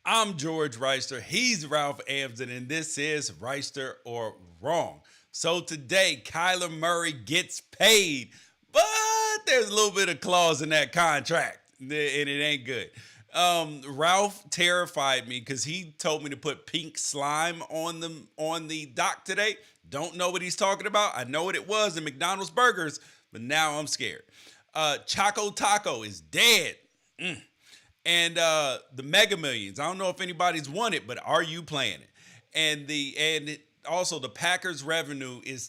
I'm George Reister. He's Ralph Amson, and this is Reister or Wrong. So today, Kyler Murray gets paid, but there's a little bit of clause in that contract, and it ain't good. Ralph terrified me because he told me to put pink slime on the dock today. Don't know what he's talking about. I know what it was in McDonald's burgers, but now I'm scared. Choco Taco is dead. And the Mega Millions. I don't know if anybody's won it, but are you playing it? Also the Packers revenue is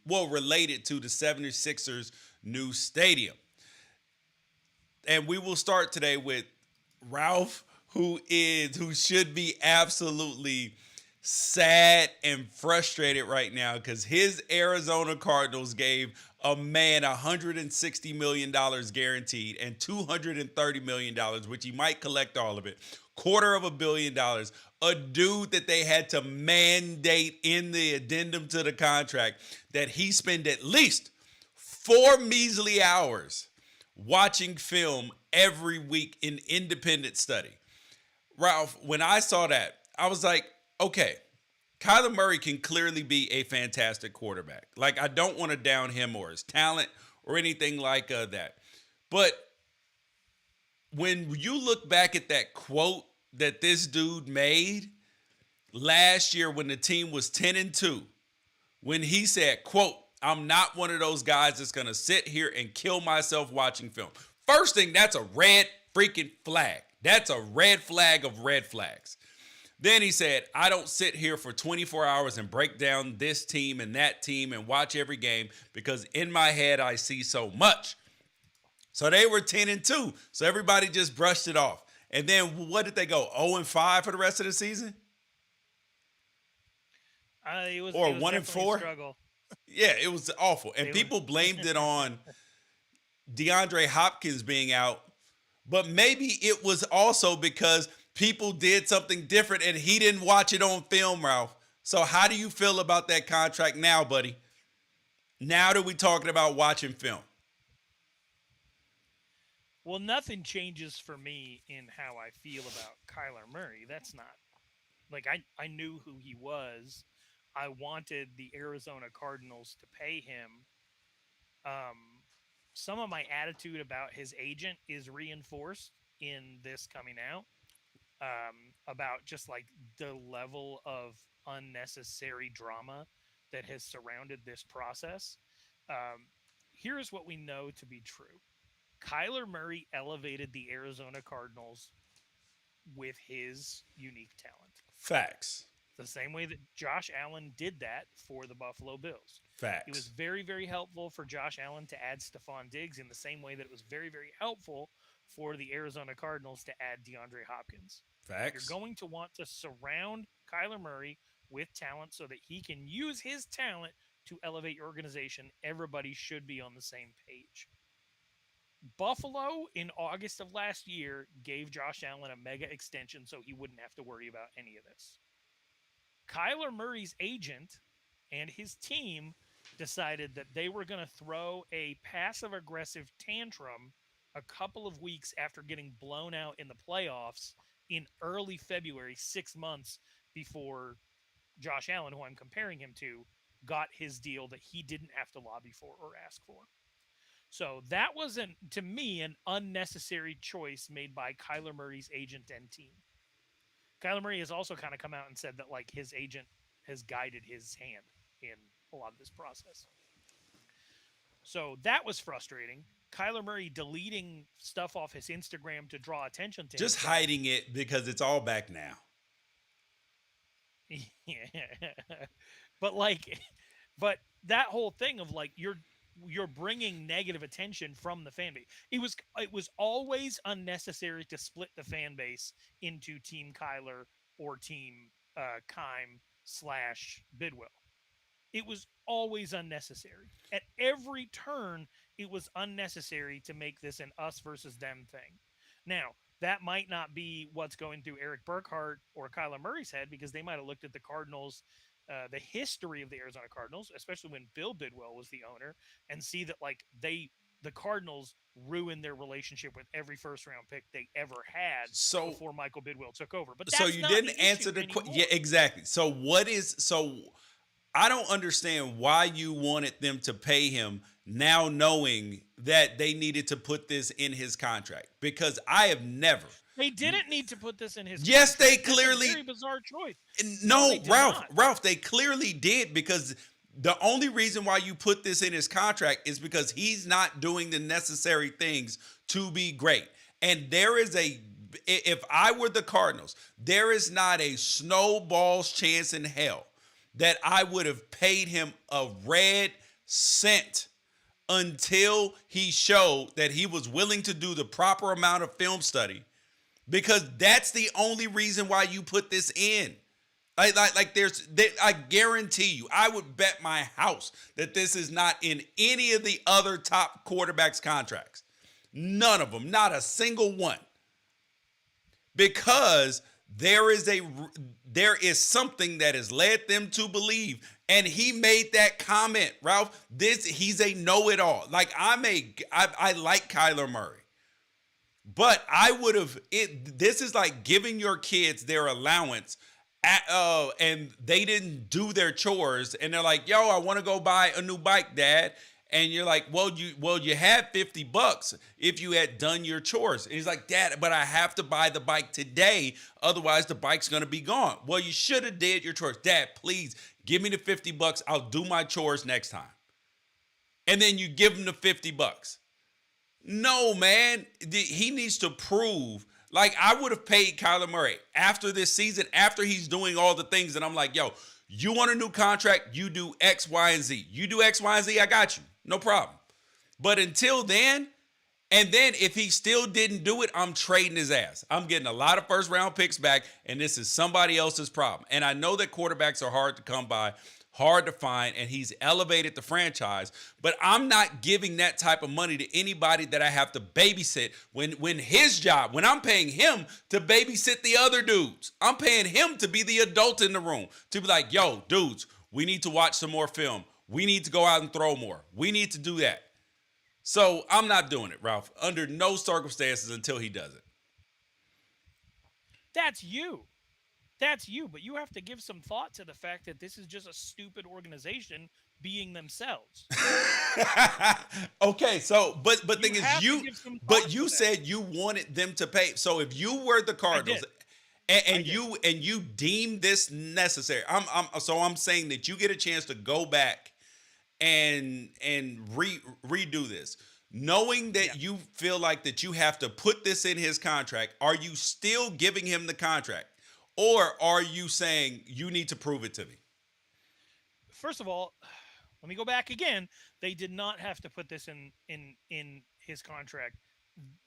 related to the 76ers new stadium. And we will start today with Ralph, who should be absolutely sad and frustrated right now because his Arizona Cardinals gave a man $160 million guaranteed and $230 million, which he might collect all of it, $250 million, a dude that they had to mandate in the addendum to the contract that he spend at least 4 measly hours watching film every week in independent study. Ralph, when I saw that, I was like, okay, Kyler Murray can clearly be a fantastic quarterback. Like, I don't want to down him or his talent or anything like that. But when you look back at that quote that this dude made last year when the team was 10-2, when he said, quote, I'm not one of those guys that's going to sit here and kill myself watching film. First thing, that's a red freaking flag. That's a red flag of red flags. Then he said, I don't sit here for 24 hours and break down this team and that team and watch every game because in my head I see so much. So they were 10-2. So everybody just brushed it off. And then what did they go? 0-5 for the rest of the season? It Or was one and definitely a four? struggle. Yeah, it was awful. And They were people blamed it on DeAndre Hopkins being out. But maybe it was also because people did something different and he didn't watch it on film, Ralph. So how do you feel about that contract now, buddy? Now that we're talking about watching film. well, nothing changes for me in how I feel about Kyler Murray. That's not like I knew who he was. I wanted the Arizona Cardinals to pay him. Um, some of my attitude about his agent is reinforced in this coming out. About just like the level of unnecessary drama that has surrounded this process. Um, Here's what we know to be true: Kyler Murray elevated the Arizona Cardinals with his unique talent. Facts. The same way that Josh Allen did that for the Buffalo Bills. It was Facts. very, very helpful for Josh Allen to add Stephon Diggs in the same way that it was very, very helpful for the Arizona Cardinals to add DeAndre Hopkins. You're Facts. going to want to surround Kyler Murray with talent so that he can use his talent to elevate your organization. Everybody should be on the same page. Buffalo in August of last year gave Josh Allen a mega extension so he wouldn't have to worry about any of this. Kyler Murray's agent and his team decided that they were going to throw a passive aggressive tantrum a couple of weeks after getting blown out in the playoffs in early February, 6 months before Josh Allen, who I'm comparing him to, got his deal that he didn't have to lobby for or ask for. So that was, to me, an unnecessary choice made by Kyler Murray's agent and team. Kyler Murray has also kind of come out and said that like his agent has guided his hand in a lot of this process. So that was frustrating. Kyler Murray deleting stuff off his Instagram to draw attention to Just himself. hiding it because it's all back now. Yeah. But like but that whole thing of like you're bringing negative attention from the fan base. It was always unnecessary to split the fan base into Team Kyler or Team Kime slash Bidwell. It was always unnecessary. At every turn, it was unnecessary to make this an us versus them thing. Now, that might not be what's going through Eric Burkhart or Kyler Murray's head because they might have looked at the Cardinals, the history of the Arizona Cardinals, especially when Bill Bidwell was the owner, and see that like the Cardinals ruined their relationship with every first round pick they ever had So before Michael Bidwill took over. But so that's you not didn't the answer issue the question. Yeah, anymore. exactly. So I don't understand why you wanted them to pay him now knowing that they needed to put this in his contract, because I have never. They didn't need to put this in his Yes, they contract. That's a clearly. very bizarre choice. No, they No, did Ralph, not. Ralph, they clearly did, because the only reason why you put this in his contract is because he's not doing the necessary things to be great. And there is a, if I were the Cardinals, there is not a snowball's chance in hell that I would have paid him a red cent until he showed that he was willing to do the proper amount of film study, because that's the only reason why you put this in. I guarantee you, I would bet my house that this is not in any of the other top quarterbacks' contracts. None of them, not a single one, because there is something that has led them to believe. And he made that comment, Ralph. He's a know-it-all. Like I like Kyler Murray. But I would have it. This is like giving your kids their allowance, and they didn't do their chores, and they're like, "Yo, I want to go buy a new bike, Dad." And you're like, "Well, you had $50 if you had done your chores." And he's like, "Dad, but I have to buy the bike today, otherwise the bike's gonna be gone." Well, you should have did your chores, Dad. Please give me the $50. I'll do my chores next time. And then you give him the $50. No, man. He needs to prove. Like, I would have paid Kyler Murray after this season, after he's doing all the things, and I'm like, yo, you want a new contract? You do X, Y, and Z. You do X, Y, and Z, I got you. No problem. But until then, and then if he still didn't do it, I'm trading his ass. I'm getting a lot of first round picks back, and this is somebody else's problem. And I know that quarterbacks are hard to come by, hard to find, and he's elevated the franchise, but I'm not giving that type of money to anybody that I have to babysit when his job, when I'm paying him to babysit the other dudes. I'm paying him to be the adult in the room, to be like, yo, dudes, we need to watch some more film. We need to go out and throw more. We need to do that. So I'm not doing it, Ralph, under no circumstances until he does it. That's you. That's you. But you have to give some thought to the fact that this is just a stupid organization being themselves. Okay, so but You thing is have to you give some thought but to you that. said you wanted them to pay. So if you were the I Cardinals did. I and did. you deem this necessary, I'm saying that you get a chance to go back and redo this. Knowing Yeah. that you feel like that you have to put this in his contract, are you still giving him the contract? Or are you saying you need to prove it to me? First of all, let me go back again. They did not have to put this in his contract.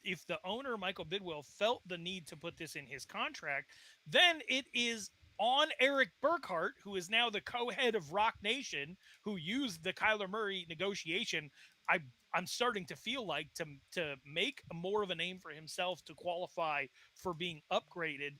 If the owner Michael Bidwell felt the need to put this in his contract, then it is on Eric Burkhart, who is now the co-head of Rock Nation, who used the Kyler Murray negotiation. I I'm starting to feel like to make more of a name for himself to qualify for being upgraded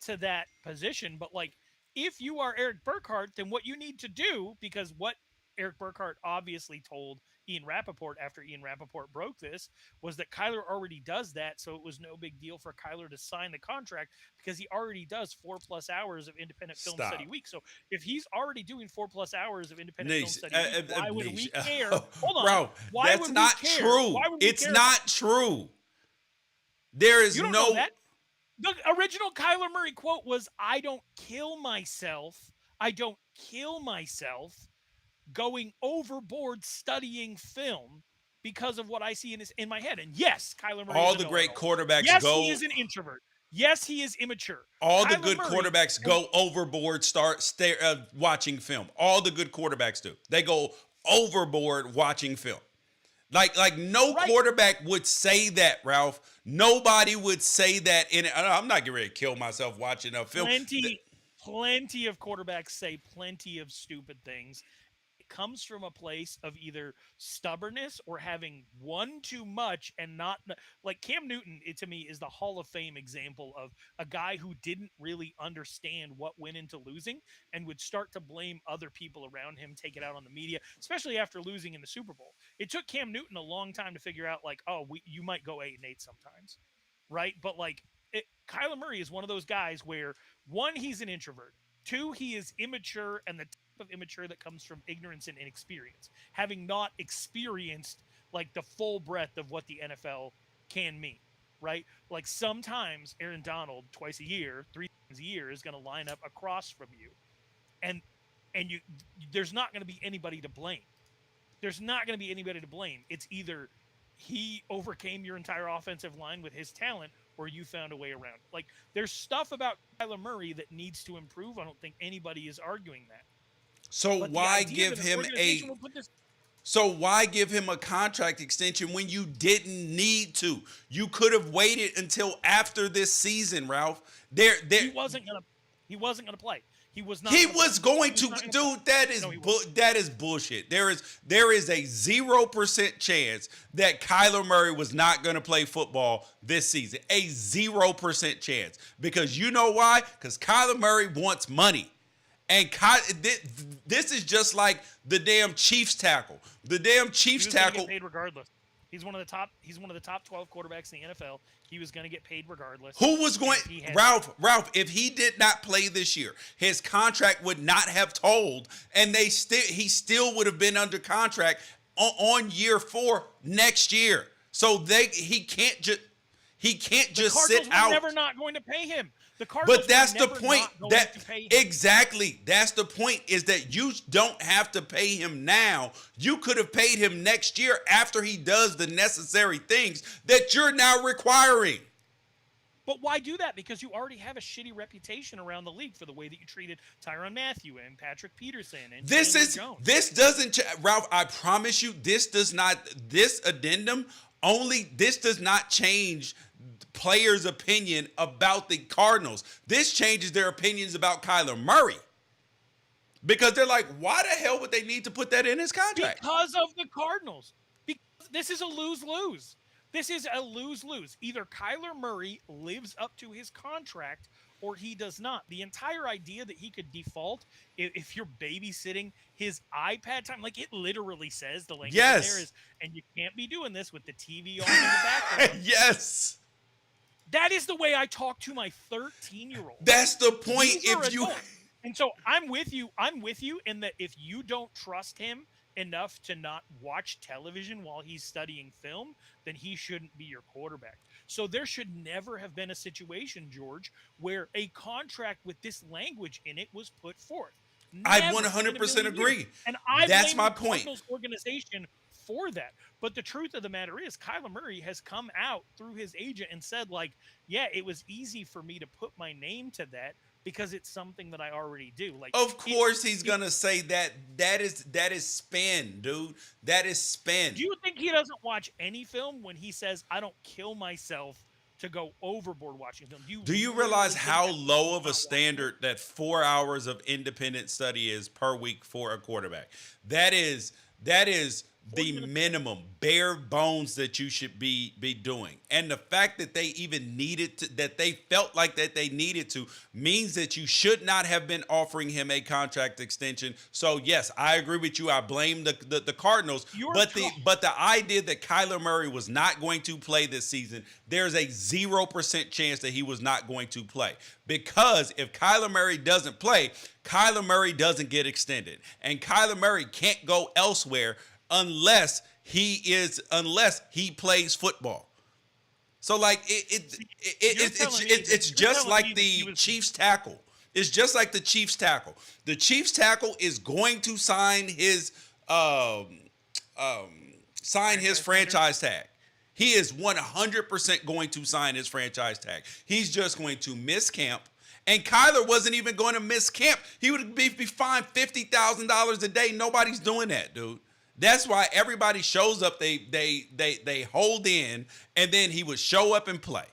to that position. But like, if you are Eric Burkhart, then what you need to do, because what Eric Burkhart obviously told Ian Rappaport after Ian Rappaport broke this, was that Kyler already does that. So it was no big deal for Kyler to sign the contract because he already does 4+ hours of independent film study Stop. week. So if he's already doing 4+ hours of independent film Niche, study week, why would niche. we care? Hold on. Bro, Why that's would we not care? true. Why would we It's care? not true. There is You don't know no. that. The original Kyler Murray quote was, "I don't kill myself. I don't kill myself going overboard studying film because of what I see in my head." And yes, Kyler Murray is All a the great know-it-all. quarterbacks Yes, he go. is an introvert. Yes, he is immature. All the Kyler good Murray, quarterbacks go overboard. Watching film. All the good quarterbacks do. They go overboard watching film. Like no right? quarterback would say that, Ralph. Nobody would say that in it. I'm not getting ready to kill myself watching a film. Plenty of quarterbacks say plenty of stupid things. comes from a place of either stubbornness or having won too much and not like Cam Newton. It to me is the Hall of Fame example of a guy who didn't really understand what went into losing and would start to blame other people around him, take it out on the media, especially after losing in the Super Bowl. It took Cam Newton a long time to figure out, like, oh, you might go 8-8 sometimes, right? But like, Kyler Murray is one of those guys where one, he's an introvert. Two, he is immature, and the type of immature that comes from ignorance and inexperience, having not experienced like the full breadth of what the NFL can mean, right? Like sometimes Aaron Donald twice a year, 3 times a year is going to line up across from you, and you there's not going to be anybody to blame. There's not going to be anybody to blame. It's either he overcame your entire offensive line with his talent or you found a way around it. Like there's stuff about Kyler Murray that needs to improve. I don't think anybody is arguing that. So But the why idea give that an him organization will put this so why give him a contract extension when you didn't need to? You could have waited until after this season, Ralph. he wasn't gonna play. He was not He gonna was play. going He was to, not gonna play. dude. That is No, he wasn't. that is bullshit. There is a 0% chance that Kyler Murray was not going to play football this season. A 0% chance because you know why? Because Kyler Murray wants money, and this is just like the damn Chiefs tackle. The damn Chiefs He was gonna tackle. get paid regardless. He's one of the top 12 quarterbacks in the NFL. He was going to get paid regardless. Who was going He had- Ralph, if he did not play this year, his contract would not have told, and he still would have been under contract on year 4 next year. So he can't just sit Cardinals out. were never not going to pay him. The Cardinals But that's were the never point. not going That to pay him. exactly. That's the point. Is that you don't have to pay him now. You could have paid him next year after he does the necessary things that you're now requiring. But why do that? Because you already have a shitty reputation around the league for the way that you treated Tyrann Mathieu and Patrick Peterson and Chandler Jones. This doesn't, Ralph. I promise you, this does not. This addendum this does not change players' opinion about the Cardinals. This changes their opinions about Kyler Murray. Because they're like, why the hell would they need to put that in his contract? Because of the Cardinals. Because this is a lose-lose. This is a lose-lose. Either Kyler Murray lives up to his contract or he does not. The entire idea that he could default if you're babysitting his iPad time, like it literally says the language Yes. there is, and you can't be doing this with the TV on in the background. Yes. That is the way I talk to my 13-year-old. That's the point. These are If you adults. And so I'm with you in that if you don't trust him enough to not watch television while he's studying film, then he shouldn't be your quarterback. So there should never have been a situation, George, where a contract with this language in it was put forth. I Never 100% in a million agree. years. And I That's blame my the point. Cardinals organization for that. But the truth of the matter is, Kyler Murray has come out through his agent and said, like, yeah, it was easy for me to put my name to that because it's something that I already do. Like, Of course he's gonna say that. That is spin, dude. That is spin. Do you think he doesn't watch any film when he says, I don't kill myself to go overboard watching film? Do you realize how low of a standard that 4 hours of independent study is per week for a quarterback? That is the minimum, bare bones that you should be doing. And the fact that they even needed to, that they felt like that they needed to, means that you should not have been offering him a contract extension. So yes, I agree with you. I blame the Cardinals. But the idea that Kyler Murray was not going to play this season, there's a 0% chance that he was not going to play. Because if Kyler Murray doesn't play, Kyler Murray doesn't get extended. And Kyler Murray can't go elsewhere unless he plays football. So like it's just like the Chiefs tackle. It's just like the Chiefs tackle. The Chiefs tackle is going to sign his franchise tag. He is 100% going to sign his franchise tag. He's just going to miss camp. And Kyler wasn't even going to miss camp. He would be fined $50,000 a day. Nobody's doing that, dude. That's why everybody shows up. They hold in, and then he would show up and play.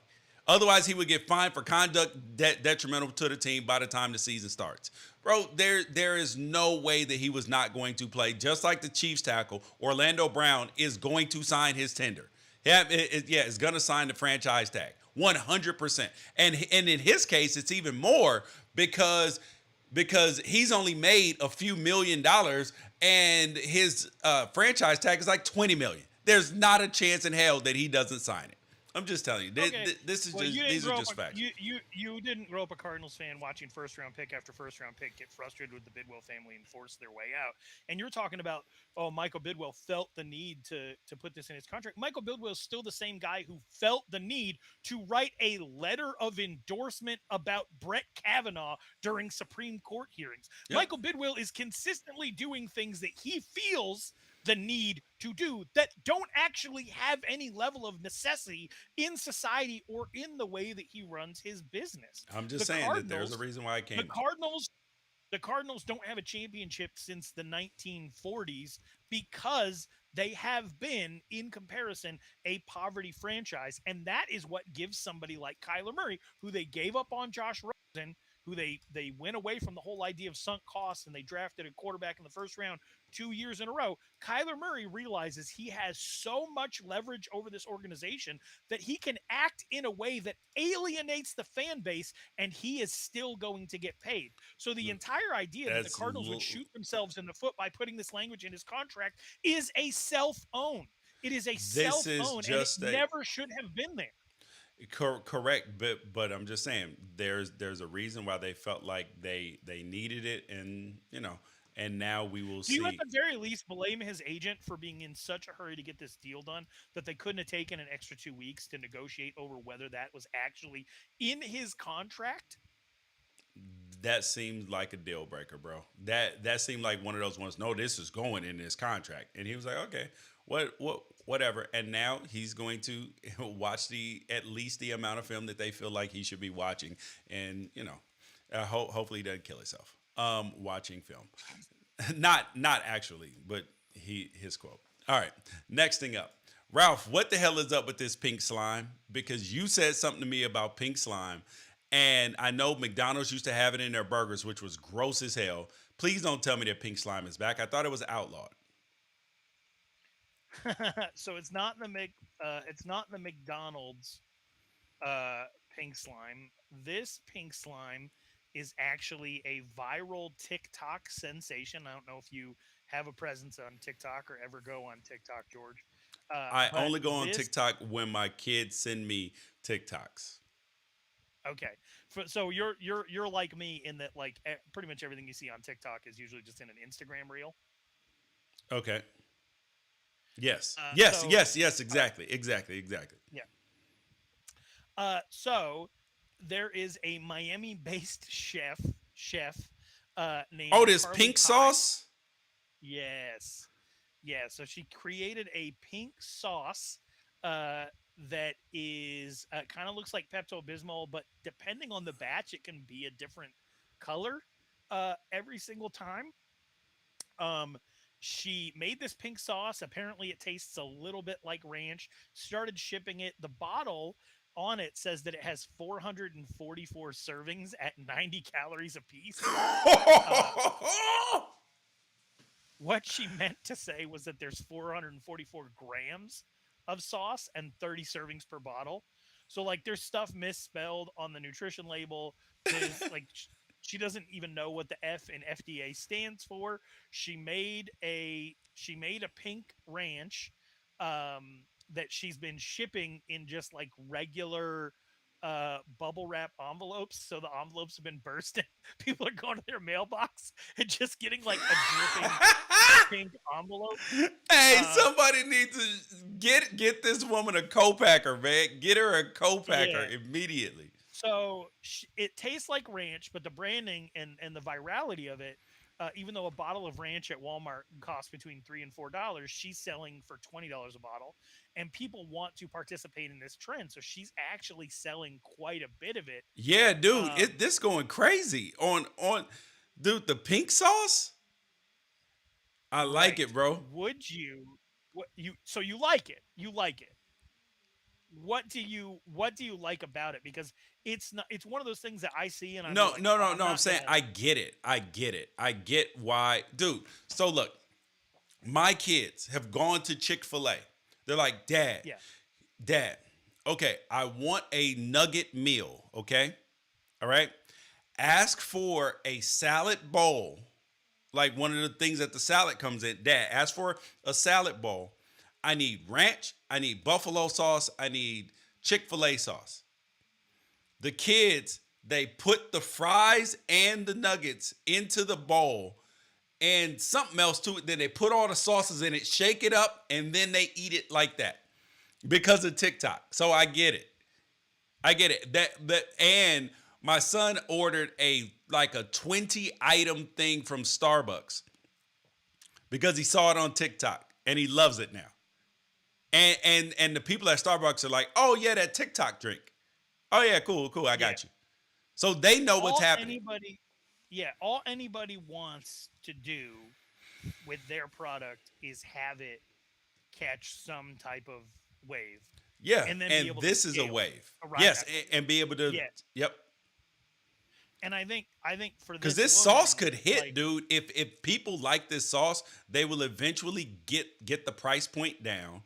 Otherwise, he would get fined for conduct detrimental to the team by the time the season starts. Bro, there is no way that he was not going to play. Just like the Chiefs tackle, Orlando Brown is going to sign his tender. Yeah, it's going to sign the franchise tag, 100%. And in his case, it's even more because he's only made a few $1 million and his franchise tag is like 20 million. There's not a chance in hell that he doesn't sign it. I'm just telling you. Okay. This is Well, just you didn't these are grow up just facts. you didn't grow up a Cardinals fan watching first round pick after first round pick get frustrated with the Bidwell family and force their way out. And you're talking about, oh, Michael Bidwell felt the need to put this in his contract. Michael Bidwell is still the same guy who felt the need to write a letter of endorsement about Brett Kavanaugh during Supreme Court hearings. Yep. Michael Bidwell is consistently doing things that he feels the need to do that don't actually have any level of necessity in society or in the way that he runs his business. I'm just The saying that there's a Cardinals, reason why I the came. Cardinals, the Cardinals don't have a championship since the 1940s because they have been, in comparison, a poverty franchise. And that is what gives somebody like Kyler Murray, who they gave up on Josh Rosen, who they went away from the whole idea of sunk costs and they drafted a quarterback in the first round 2 years in a row. Kyler Murray realizes he has so much leverage over this organization that he can act in a way that alienates the fan base and he is still going to get paid. So the entire idea that the That's Cardinals would shoot themselves in the foot by putting this language in his contract is a self-own. It is a this is self-own and it just a never should have been there. correct, but I'm just saying there's a reason why they felt like they needed it, and and now we will Do you at see. the very least blame his agent for being in such a hurry to get this deal done that they couldn't have taken an extra 2 weeks to negotiate over whether that was actually in his contract? That seemed like a deal breaker, bro. That seemed like one of those ones. No, this is going in this contract, and he was like, okay, whatever. And now he's going to watch the at least the amount of film that they feel like he should be watching, and hopefully he doesn't kill himself watching film. Not actually, but his quote. All right, next thing up. Ralph, what the hell is up with this pink slime? Because you said something to me about pink slime, and I know McDonald's used to have it in their burgers, which was gross as hell. Please don't tell me that pink slime is back. I thought it was outlawed. So it's not the McDonald's pink slime. This pink slime is actually a viral TikTok sensation. I don't know if you have a presence on TikTok or ever go on TikTok, George. I But only go on this TikTok when my kids send me TikToks. Okay, so you're like me in that like pretty much everything you see on TikTok is usually just in an Instagram reel. Okay. Yes. Yes. So Yes. Yes. Exactly. Exactly. Exactly. yeah, so there is a Miami-based chef named Oh, this Carly pink Pie. sauce. Yes, yeah. So she created a pink sauce uh, that is kind of looks like Pepto Bismol, but depending on the batch, it can be a different color every single time. Um, she made this pink sauce. Apparently, it tastes a little bit like ranch. Started shipping it. The bottle on it says that it has 444 servings at 90 calories apiece. Uh, what she meant to say was that there's 444 grams of sauce and 30 servings per bottle. So like there's stuff misspelled on the nutrition label. There's like she doesn't even know what the F in FDA stands for. She made a pink ranch that she's been shipping in just like regular bubble wrap envelopes. So the envelopes have been bursting. People are going to their mailbox and just getting like a dripping pink envelope. Hey, Uh, somebody needs to get this woman a co-packer, man. Get her a co-packer yeah. immediately. So it tastes like ranch, but the branding and the virality of it, even though a bottle of ranch at Walmart costs between $3 and $4, she's selling for $20 a bottle, and people want to participate in this trend. So she's actually selling quite a bit of it. Yeah, dude, Um, this going crazy on, dude. The pink sauce, I like right? it, bro. Would you? What you? So you like it? You like it? what do you like about it? Because it's one of those things that I see and I'd be No, like, no, oh, no, I'm no. I'm not saying gonna. I get it. I get it. I get why, dude. So look, my kids have gone to Chick Fil A. They're like, Dad, Yeah, Dad. Okay, I want a nugget meal. Okay, all right. Ask for a salad bowl, like one of the things that the salad comes in. Dad, ask for a salad bowl. I need ranch. I need buffalo sauce. I need Chick Fil A sauce. The kids, they put the fries and the nuggets into the bowl and something else to it. Then they put all the sauces in it, shake it up, and then they eat it like that because of TikTok. So I get it. I get it. That and my son ordered a 20 item thing from Starbucks because he saw it on TikTok and he loves it now. And the people at Starbucks are like, "Oh yeah, that TikTok drink. Oh yeah, cool, cool. I yeah. got you." So they know what's All happening. anybody, yeah, all anybody wants to do with their product is have it catch some type of wave, Yeah, and then be and able to this is a scale it, wave. ride Yes, that wave. and be able to. Yeah, Yep. and I think for Because this this sauce woman, could hit, like, dude. If people like this sauce, they will eventually get the price point down.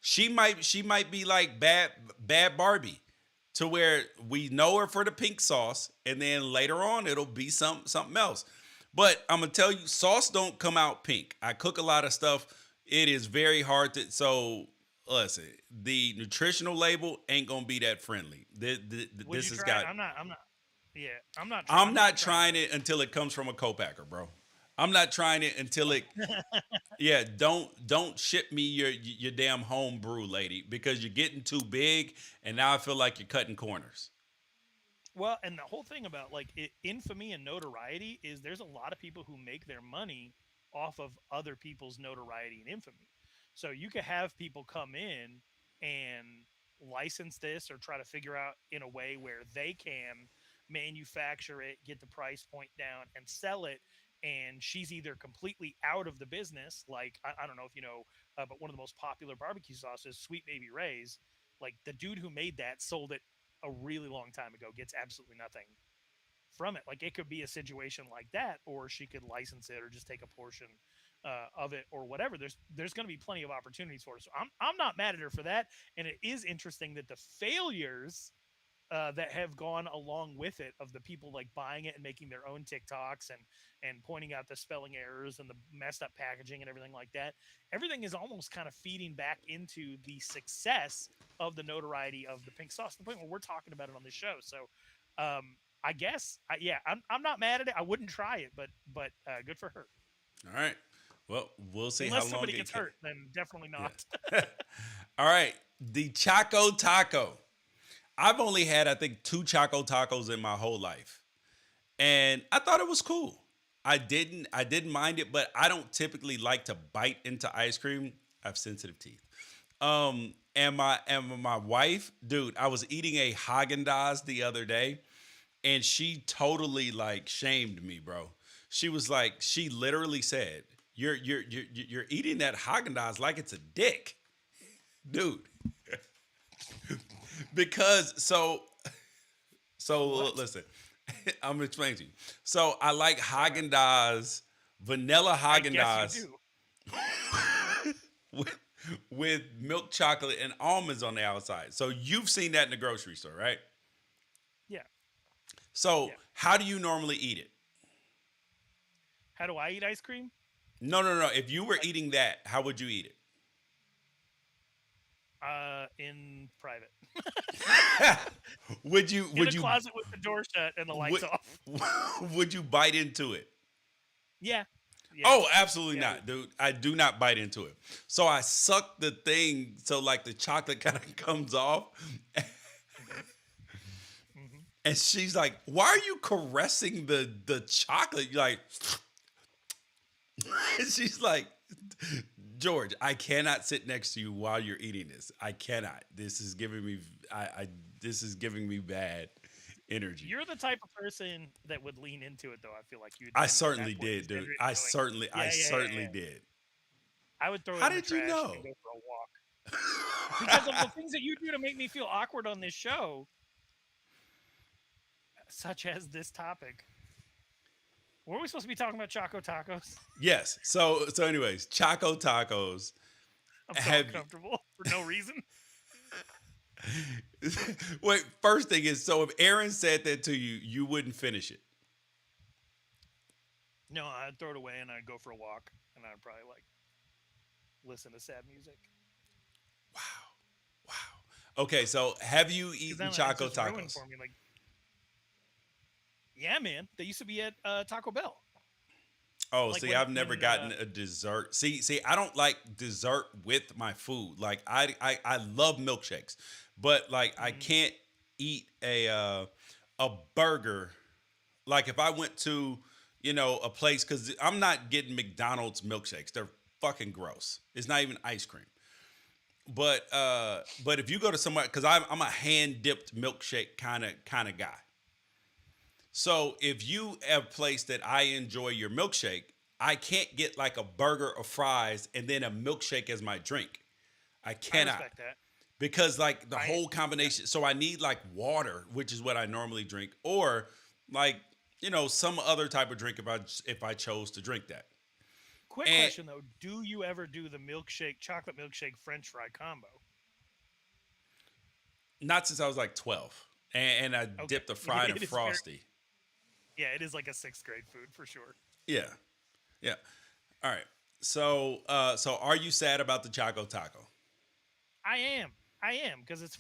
She might be like bad Barbie, to where we know her for the pink sauce, and then later on it'll be something else. But I'm gonna tell you, sauce don't come out pink. I cook a lot of stuff. It is very hard to. So listen, the nutritional label ain't gonna be that friendly. would This you has try? got. I'm not. Yeah, I'm I'm not not trying trying it. it until it comes from a co-packer, bro. I'm not trying it until it. Yeah, don't ship me your damn home brew, lady, because you're getting too big, and now I feel like you're cutting corners. Well, and the whole thing about like infamy and notoriety is there's a lot of people who make their money off of other people's notoriety and infamy. So you could have people come in and license this or try to figure out in a way where they can manufacture it, get the price point down, and sell it. And she's either completely out of the business, like I don't know if you know, but one of the most popular barbecue sauces, Sweet Baby Ray's, like the dude who made that sold it a really long time ago, gets absolutely nothing from it. Like it could be a situation like that, or she could license it or just take a portion of it or whatever. There's going to be plenty of opportunities for her. So I'm not mad at her for that. And it is interesting that the failures that have gone along with it of the people like buying it and making their own TikToks and pointing out the spelling errors and the messed up packaging and everything like that. Everything is almost kind of feeding back into the success of the notoriety of the pink sauce to the point where we're talking about it on this show. So I guess yeah, I'm not mad at it. I wouldn't try it, but good for her. All right. Well, we'll see how Unless long somebody it gets can. hurt, then definitely not. Yeah. All right. The Choco Taco. I've only had, I think, two Choco Tacos in my whole life, and I thought it was cool. I didn't mind it, but I don't typically like to bite into ice cream. I have sensitive teeth. And my wife, dude, I was eating a Haagen Dazs the other day, and she totally like shamed me, bro. She was like, she literally said, "You're eating that Haagen Dazs like it's a dick, dude." Because so What? listen, I'm gonna explain to you. So I like All right. Haagen Dazs, vanilla I Haagen guess you Dazs do. with, with milk chocolate and almonds on the outside. So you've seen that in the grocery store, right? Yeah. So Yeah. how do you normally eat it? How do I eat ice cream? No, no, no. If you were Like eating that, how would you eat in private. it? would you In would a you closet with the door shut and the would, lights off. would you bite into it? Yeah. Yeah. Oh, absolutely Yeah. not, dude. I do not bite into it. So I suck the thing so like the chocolate kind of comes off. Hmm. Hmm. And she's like, "Why are you caressing the chocolate?" You're like, and she's like, "George, I cannot sit next to you while you're eating this. I cannot. This is giving me I this is giving me bad energy." You're the type of person that would lean into it, though. I feel like you'd I bend certainly backwards did, and dude. going, I yeah, yeah, certainly yeah, yeah. did. I would throw it How in the did you trash know? and go for a walk. because of the things that you do to make me feel awkward on this show, such as this topic. Were we supposed to be talking about Choco Tacos? Yes. So anyways, Choco Tacos I'm so have uncomfortable for no reason. wait, first thing is, so if Aaron said that to you, you wouldn't finish it. No, I'd throw it away and I'd go for a walk and I'd probably like listen to sad music Wow. Okay, so have you because eaten then it's Choco just ruined Tacos? for me. Like, yeah, man, they used to be at Taco Bell. Oh, Like see, I've never when gotten a dessert. See, I don't like dessert with my food. Like I love milkshakes, but like I mm, can't eat a burger. Like if I went to a place, because I'm not getting McDonald's milkshakes. They're fucking gross. It's not even ice cream. But if you go to somewhere, because I'm a hand dipped milkshake kind of guy. So if you have a place that I enjoy your milkshake, I can't get like a burger or fries and then a milkshake as my drink. I I cannot, respect that. because like the I whole combination. So I need like water, which is what I normally drink, or like some other type of drink if I chose to drink that. quick And question though: do you ever do the milkshake, chocolate milkshake, French fry combo? not since I was like 12, and I Okay, dipped the fry in a it is very frosty. yeah, it is like a sixth grade food for sure. Yeah, yeah. All right. So are you sad about the Choco Taco? I am. I am because it's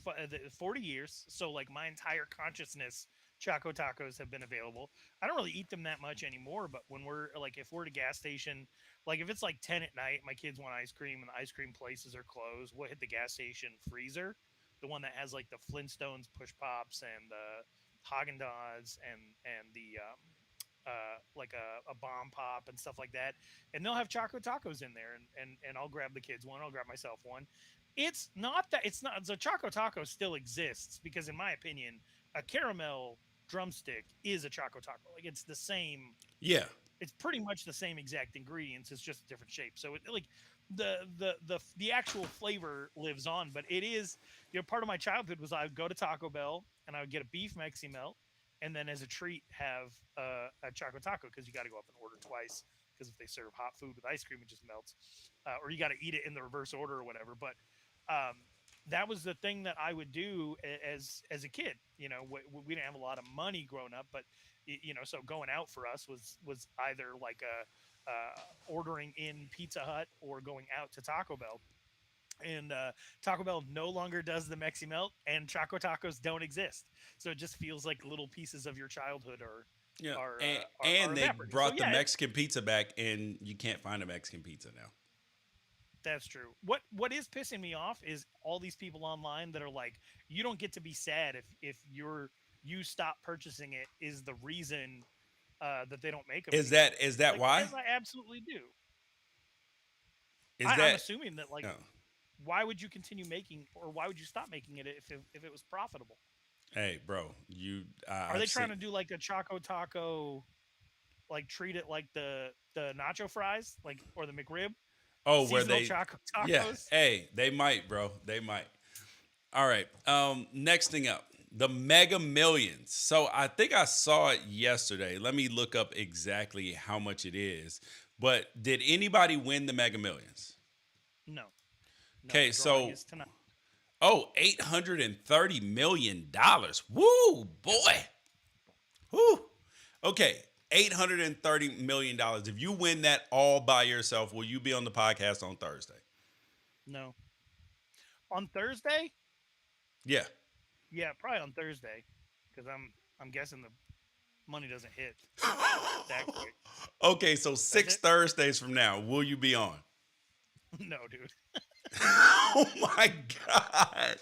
40 years. So like my entire consciousness, Choco tacos have been available. I don't really eat them that much anymore. But when we're like, if we're at a gas station, like if it's like 10 at night, my kids want ice cream and the ice cream places are closed. We'll hit the gas station freezer, the one that has like the Flintstones push pops and the Haagen Dazs and the like a bomb pop and stuff like that, and they'll have choco tacos in there, and I'll grab the kids one, I'll grab myself one. It's not that it's not the choco taco still exists because in my opinion, a caramel drumstick is a choco taco. Like it's the same, Yeah. it's pretty much the same exact ingredients. It's just a different shape. So it like the actual flavor lives on, but it is part of my childhood was I would go to Taco Bell and I would get a beef Mexi melt, and then as a treat have a choco taco because you got to go up and order twice because if they serve hot food with ice cream it just melts, or you got to eat it in the reverse order or whatever. But um, that was the thing that I would do as a kid. We didn't have a lot of money growing up, but so going out for us was either like a ordering in Pizza Hut or going out to Taco Bell. And Taco Bell no longer does the Mexi Melt, and Choco Tacos don't exist. So it just feels like little pieces of your childhood Yeah, are and uh, are, and are they evaporating. So brought the yeah, Mexican pizza back, and you can't find a Mexican pizza now. that's true. What is pissing me off is all these people online that are like, you don't get to be sad if you stop purchasing it is the reason that they don't make them Is anymore. that is that Like, why? yes, I absolutely do. Is I'm that assuming that like, no? why would you continue making or why would you stop making it if it was profitable? Hey, bro, Are they I've trying seen. to do like a Choco Taco, like treat it like the nacho fries, like or the McRib, Oh, where seasonal they? Choco Yeah. Tacos? Hey, they might, bro. They might. All right. Next thing up, the Mega Millions. So I think I saw it yesterday. Let me look up exactly how much it is. But did anybody win the Mega Millions? No, no. Okay, The drawing so is tonight. $830 million. Woo, boy. Woo. Okay, $830 million. If you win that all by yourself, will you be on the podcast on Thursday? No, on Thursday. Yeah. Yeah, probably on Thursday, because I'm guessing the money doesn't hit that quick. Okay, so Does six it? Thursdays from now, will you be on? No, dude. Oh my God.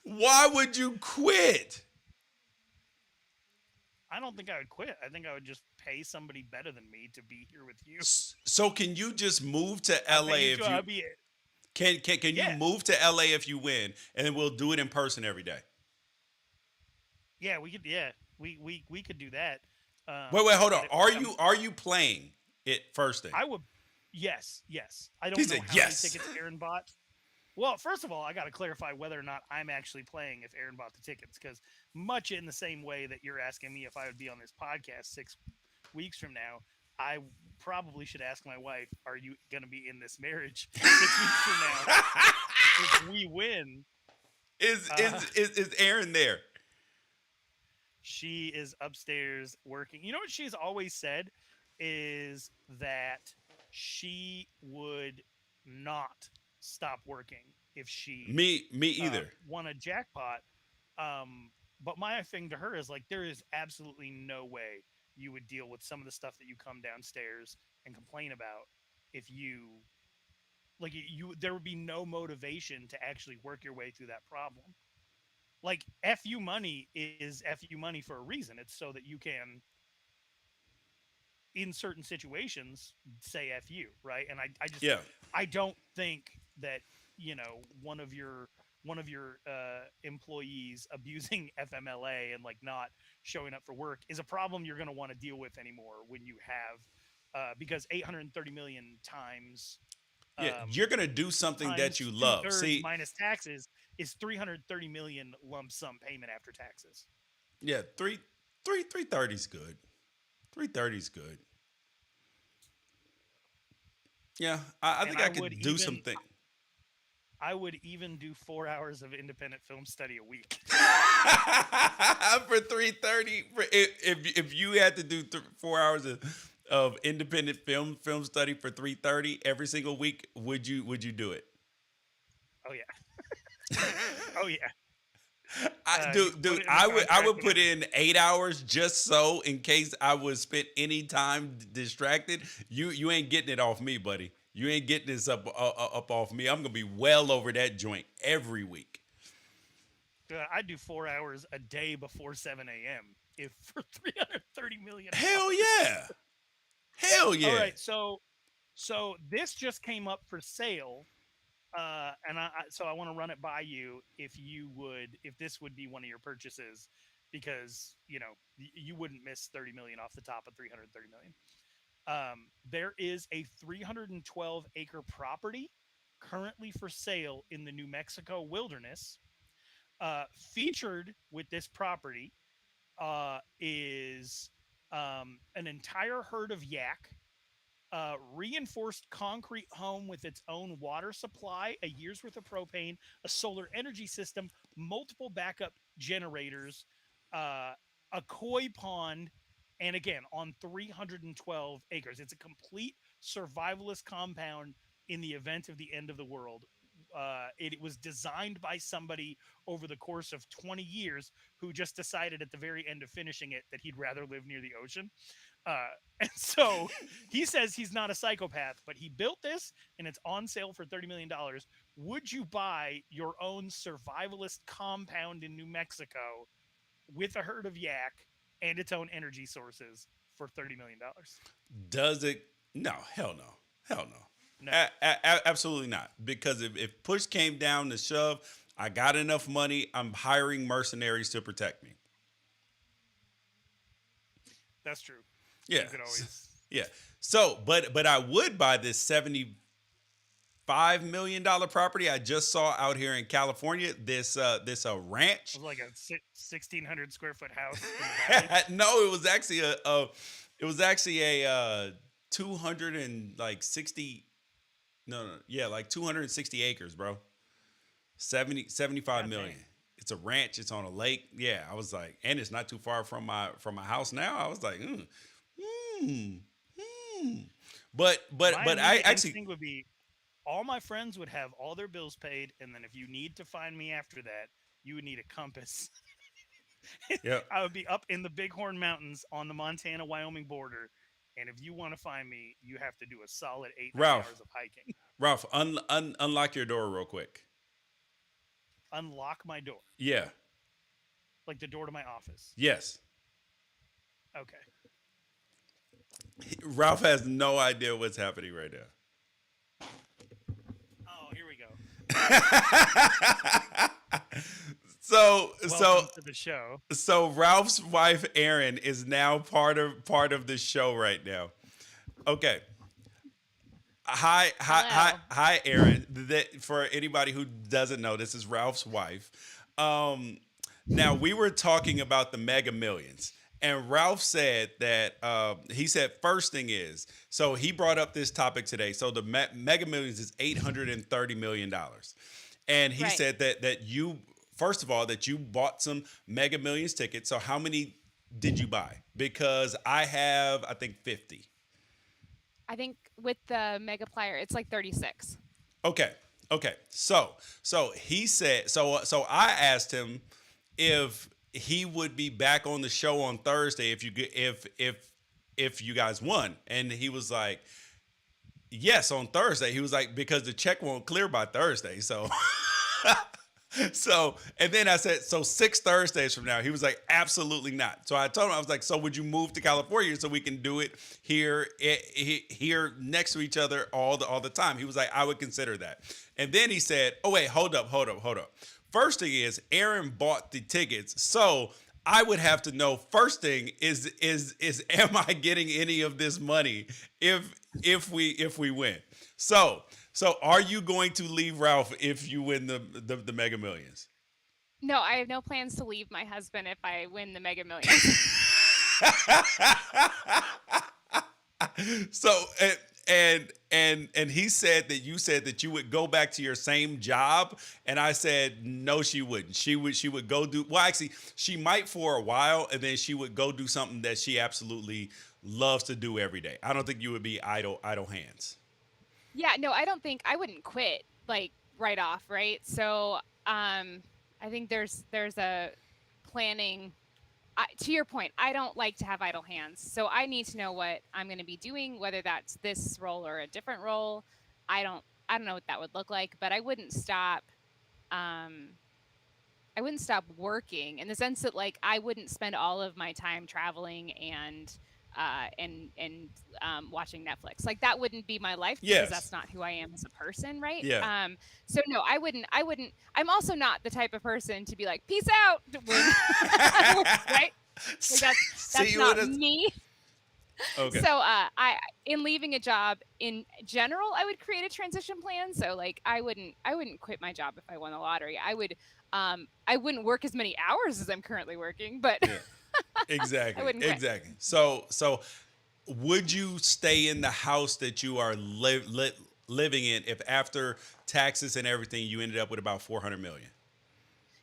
Why would you quit? I don't think I would quit. I think I would just pay somebody better than me to be here with you. So can you just move to I'll pay LA you if to you be it. can you Yeah, move to LA if you win, and then we'll do it in person every day? yeah, we could. Yeah, we could do that. Wait, hold on. But Are you playing it first thing? I would. Yes, yes. I He don't know said how many yes. tickets Aaron bought. Well, first of all, I got to clarify whether or not I'm actually playing if Aaron bought the tickets, because much in the same way that you're asking me if I would be on this podcast 6 weeks from now, I probably should ask my wife, "Are you going to be in this marriage 6 weeks from now if we win?" Is Uh, is is is Aaron there? she is upstairs working. You know what she's always said is that she would not stop working if she Me either. won a jackpot. But my thing to her is like, there is absolutely no way you would deal with some of the stuff that you come downstairs and complain about if you like you there would be no motivation to actually work your way through that problem. Like fu money is fu money for a reason. It's so that you can in certain situations say fu, right? And I just Yeah. I don't think that, one of your employees abusing FMLA and like not showing up for work is a problem you're going to want to deal with anymore when you have because 830 million Yeah, you're gonna do something that times you two love. thirds See, minus taxes is 330 million lump sum payment after taxes. yeah, 330 is good. 330 is good. Yeah, I And think I could do something. I would even do 4 hours of independent film study a week. For 330, if you had to do 4 hours of independent film study for 330 every single week, would you do it? Oh yeah, oh yeah. You can put Dude, it in the I would contract put whenever. in 8 hours just so in case I was spent any time distracted. You ain't getting it off me, buddy. You ain't getting this up off me. I'm gonna be well over that joint every week. I'd do 4 hours a day before 7 a.m. if for 330 million Hell dollars. yeah, hell All yeah. right, so this just came up for sale, and so I want to run it by you if this would be one of your purchases, because you wouldn't miss 30 million off the top of 330 million. There is a 312-acre property currently for sale in the New Mexico wilderness. Featured with this property is an entire herd of yak, reinforced concrete home with its own water supply, a year's worth of propane, a solar energy system, multiple backup generators, uh, a koi pond, and again, on 312 acres. It's a complete survivalist compound in the event of the end of the world. It was designed by somebody over the course of 20 years who just decided at the very end of finishing it that he'd rather live near the ocean. Uh, and so he says he's not a psychopath, but he built this and it's on sale for $30 million. Would you buy your own survivalist compound in New Mexico with a herd of yak and its own energy sources for $30 million? Does it? No, hell no, hell no. No, Absolutely not. Because if push came down to shove, I got enough money. I'm hiring mercenaries to protect me. that's true. Yeah, You could always. yeah. So, but I would buy this $75 million property I just saw out here in California. This It ranch. was like a 1,600 square foot house in the valley. No, it was actually a 260. No, no, yeah, like 260 acres, bro. 75 God million. dang. It's a ranch. It's on a lake. Yeah, I was like, and it's not too far from my house now. I was like, mm, mm. My But I immediate actually, instinct would be all my friends would have all their bills paid, and then if you need to find me after that, you would need a compass. yeah, I would be up in the Bighorn Mountains on the Montana Wyoming border, and if you want to find me, you have to do a solid 8 9 hours Ralph, of hiking. Ralph, unlock your door real quick. Unlock my door, Yeah, like the door to my office. yes. Okay. Ralph has no idea what's happening right now. Oh, here we go. So so Welcome to the show. so Ralph's wife Erin is now part of the show right now. Okay. Hello. hi, Aaron. For anybody who doesn't know, this is Ralph's wife. Um, Now we were talking about the Mega Millions, and Ralph said that he said first thing is so he brought up this topic today. So the Mega Millions is $830 million, and he Right. said that you first of all that you bought some Mega Millions tickets. So how many did you buy? Because I have I think 50. I think with the mega plier, it's like 36. Okay. Okay. So he said so I asked him if he would be back on the show on Thursday if you guys won. And he was like, "Yes, on Thursday." He was like because the check won't clear by Thursday. So so and then I said, so 6 Thursdays from now. He was like, absolutely not. So I told him, I was like, so would you move to California so we can do it here next to each other all the time? He was like, I would consider that. And then he said, oh wait, hold up. First thing is Aaron bought the tickets, so I would have to know first thing is am I getting any of this money if we win? So are you going to leave Ralph if you win the Mega Millions? No, I have no plans to leave my husband if I win the mega millions. So and he said that you said that you would go back to your same job, and I said no, she wouldn't. She would go do well. Actually, she might for a while, and then she would go do something that she absolutely loves to do every day. I don't think you would be idle hands. Yeah, no, I don't think I wouldn't quit like right off, right? So, I think there's a planning. To your point, I don't like to have idle hands, so I need to know what I'm going to be doing, whether that's this role or a different role. I don't know what that would look like, but Um, I wouldn't stop working in the sense that like I wouldn't spend all of my time traveling and watching Netflix. Like that wouldn't be my life because Yes. that's not who I am as a person, right? Yeah. So no, I wouldn't. I'm also not the type of person to be like peace out when right. Like See that's you in not a me. okay. So I in leaving a job in general, I would create a transition plan. So like I wouldn't quit my job if I won the lottery. I wouldn't work as many hours as I'm currently working, but Yeah. I Exactly. wouldn't quit. Exactly. So would you stay in the house that you are living in if after taxes and everything you ended up with about 400 million?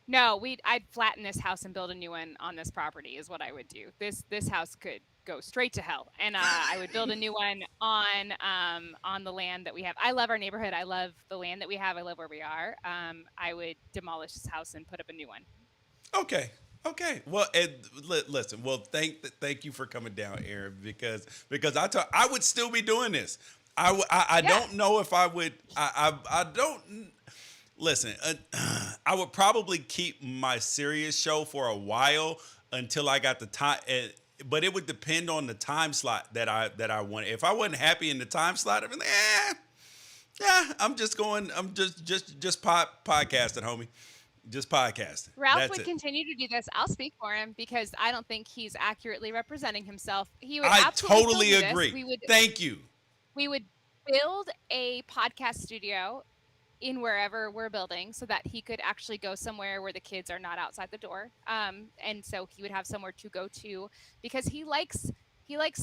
No, I'd flatten this house and build a new one on this property is what I would do. This house could go straight to hell, and I would build a new one on the land that we have. I love our neighborhood. I love the land that we have. I love where we are. I would demolish this house and put up a new one. Okay. Okay. Well, listen. Well, thank you for coming down, Aaron, because I would still be doing this. I Yeah, don't know if I would. I don't listen. I would probably keep my serious show for a while until I got the time. But it would depend on the time slot that I wanted. If I wasn't happy in the time slot, I'd be like, yeah, I'm just going. I'm just podcasting, homie. Just podcasting. Ralph That's would it. continue to do this. I'll speak for him because I don't think he's accurately representing himself. He would I absolutely still totally do this. agree. Thank you. We would build a podcast studio in wherever we're building so that he could actually go somewhere where the kids are not outside the door. And so he would have somewhere to go to because he likes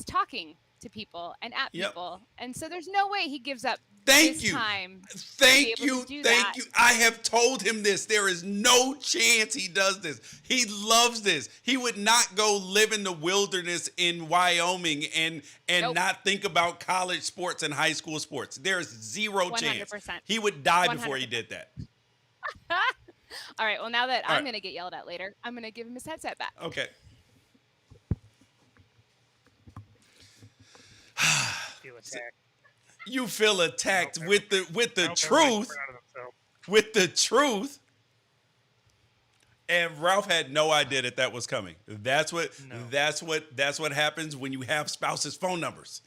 talking to people and at Yep. people. And so there's no way he gives up Thank this you. time to be Thank able to you. do Thank that. you. I have told him this. There is no chance he does this. He loves this. He would not go live in the wilderness in Wyoming and Nope. not think about college sports and high school sports. There's zero chance. 100%. He would die before he 100%. did that. All right. Well, now that All I'm right. going to get yelled at later, I'm going to give him his headset back. Okay. Feel attacked. You feel attacked with the I hope everybody's truth. proud of themselves. With the truth. And Ralph had no idea that was coming. That's what No. that's what happens when you have spouses' phone numbers.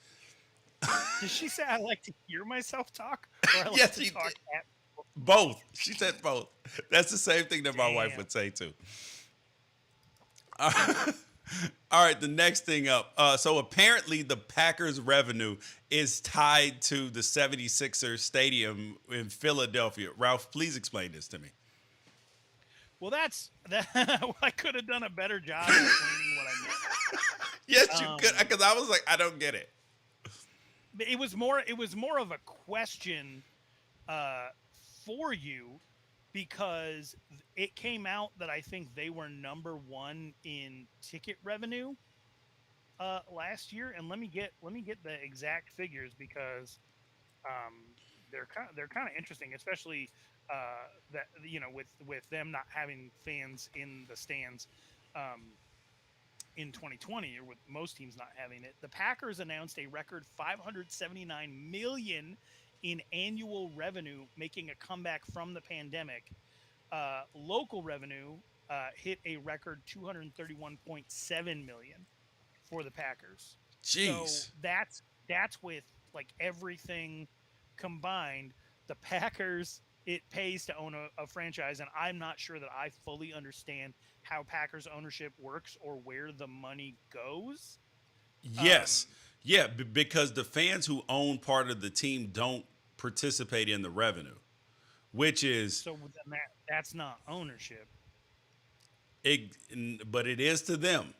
Did she say I like to hear myself talk, or I like Yes, to she talk did. at people? Both. She said both. That's the same thing that my wife Damn. would say too. All right, the next thing up. So apparently the Packers revenue is tied to the 76ers stadium in Philadelphia. Ralph, please explain this to me. Well, that's that. I could have done a better job explaining what I meant. Yes, you could, Um, because I was like, I don't get it. it was more. It was more of a question uh, for you because it came out that I think they were number one in ticket revenue last year, and let me get the exact figures because um, they're kind of interesting, especially that with them not having fans in the stands. Um, in 2020, or with most teams not having it, the Packers announced a record 579 million in annual revenue, making a comeback from the pandemic. Local revenue hit a record 231.7 million for the Packers. So Jeez. that's with like everything combined. The Packers, it pays to own a franchise, and I'm not sure that I fully understand how Packers ownership works or where the money goes. Yes. Um, Yeah, because the fans who own part of the team don't participate in the revenue, which is so then that's not ownership. but it is to them.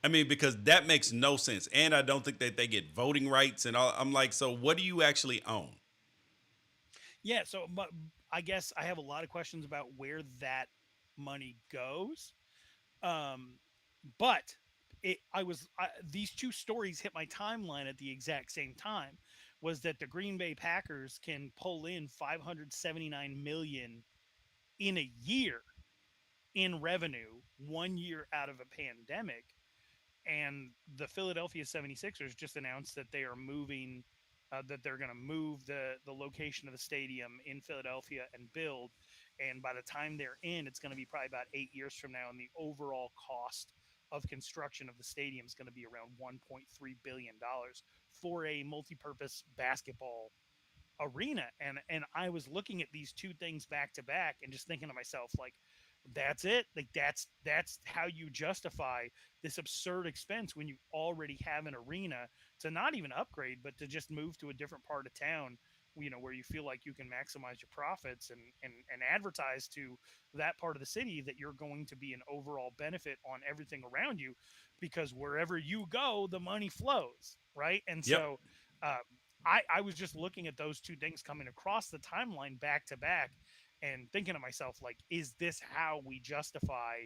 I mean, because that makes no sense. And I don't think that they get voting rights and all. I'm like, so what do you actually own? Yeah, so but I guess I have a lot of questions about where that money goes. Um, but these two stories hit my timeline at the exact same time. Was that the Green Bay Packers can pull in 579 million in a year in revenue, 1 year out of a pandemic, and the Philadelphia 76ers just announced that they are moving that they're going to move the location of the stadium in Philadelphia and build, and by the time they're in, it's going to be probably about 8 years from now, and the overall cost of construction of the stadium is going to be around 1.3 billion dollars for a multi-purpose basketball arena. And I was looking at these two things back to back and just thinking to myself, like, that's it. Like that's how you justify this absurd expense when you already have an arena to not even upgrade, but to just move to a different part of town, where you feel like you can maximize your profits and advertise to that part of the city that you're going to be an overall benefit on everything around you, because wherever you go, the money flows, right? And Yep. so um, I was just looking at those two things coming across the timeline back to back and thinking to myself, like, is this how we justify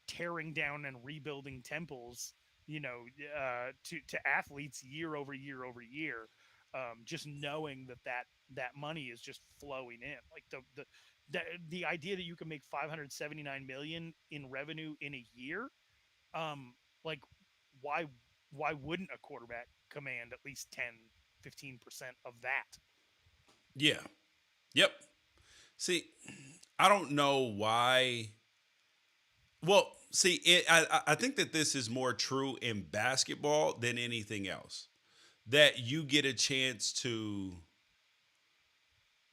tearing down and rebuilding temples, to athletes year over year over year? Just knowing that money is just flowing in, like the idea that you can make 579 million in revenue in a year, like why why wouldn't a quarterback command at least 10-15% of that? Yeah. Yep. See, I don't know why. Well, see, I think that this is more true in basketball than anything else. That you get a chance to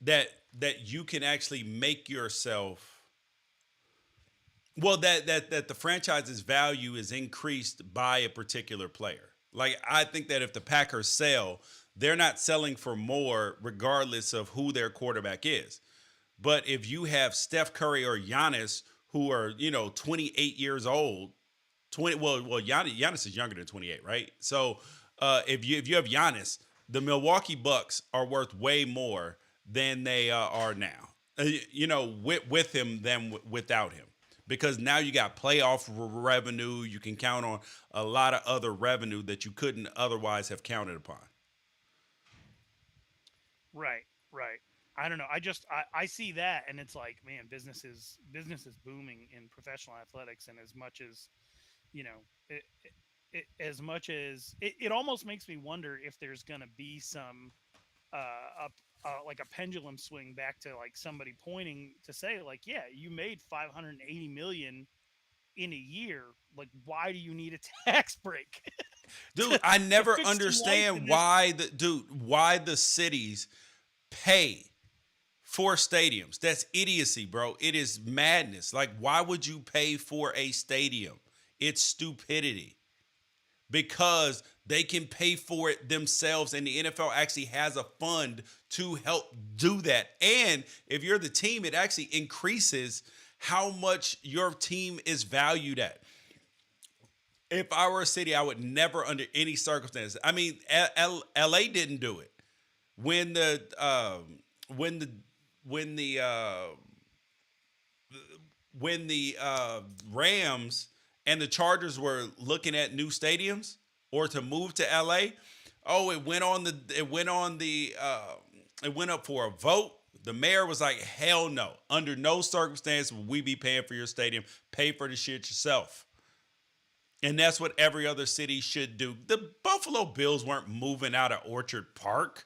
that you can actually make yourself that the franchise's value is increased by a particular player. Like I think that if the Packers sell, they're not selling for more regardless of who their quarterback is. But if you have Steph Curry or Giannis who are, 28 years old, 20 well Giannis is younger than 28, right? So if you have Giannis, the Milwaukee Bucks are worth way more than they are now. With him than without him. Because now you got playoff revenue. You can count on a lot of other revenue that you couldn't otherwise have counted upon. Right, right. I don't know. I see that, and it's like, man, business is booming in professional athletics, and as much as as much as it almost makes me wonder if there's going to be some uh, like a pendulum swing back to like somebody pointing to say, like, yeah, you made 580 million in a year. Like, why do you need a tax break Dude, to I to never fix some lights in understand this? why the cities pay for stadiums. That's idiocy, bro. It is madness. Like, why would you pay for a stadium? It's stupidity because they can pay for it themselves, and the NFL actually has a fund to help do that. And if you're the team, it actually increases how much your team is valued at. If I were a city, I would never, under any circumstances. I mean, LA didn't do it when when the when the when the Rams and the Chargers were looking at new stadiums or to move to LA. Oh, it went up for a vote. The mayor was like, "Hell no! Under no circumstance will we be paying for your stadium. Pay for the shit yourself." And that's what every other city should do. The Buffalo Bills weren't moving out of Orchard Park.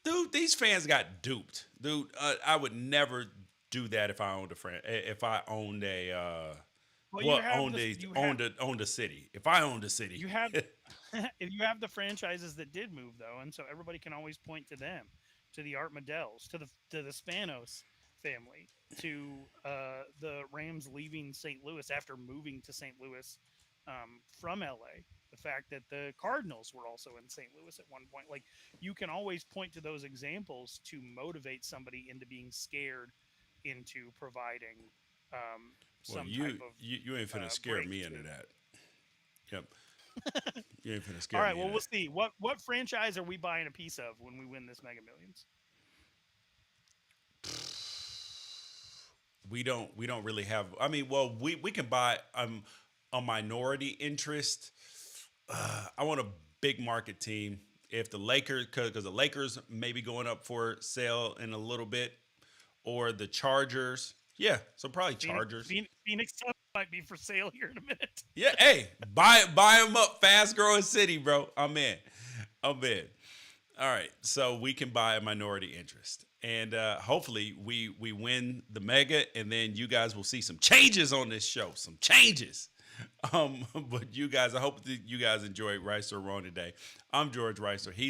Dude, these fans got duped. Dude, I would never do that if I owned a friend. If I owned a Well, well, owned a city. If I owned a city, you have if you have the franchises that did move though, and so everybody can always point to them, to the Art Modells, to the Spanos family, to the Rams leaving St. Louis after moving to St. Louis from LA. The fact that the Cardinals were also in St. Louis at one point, like you can always point to those examples to motivate somebody into being scared into providing well, some type of you ain't finna scare me into that. Yep, you ain't finna scare All right, me. well, Into we'll see. What franchise are we buying a piece of when we win this Mega Millions? We don't really have. I mean, well, we can buy a minority interest. I want a big market team. If the Lakers, because the Lakers may be going up for sale in a little bit, or the Chargers. Yeah, so probably Chargers. Phoenix Suns might be for sale here in a minute. Yeah, hey, buy them up, fast growing city, bro. I'm in. I'm in. All right, so we can buy a minority interest, and hopefully we win the mega, and then you guys will see some changes on this show, some changes. But you guys, I hope that you guys enjoyed Rice or Wrong today. I'm George Ricer. He's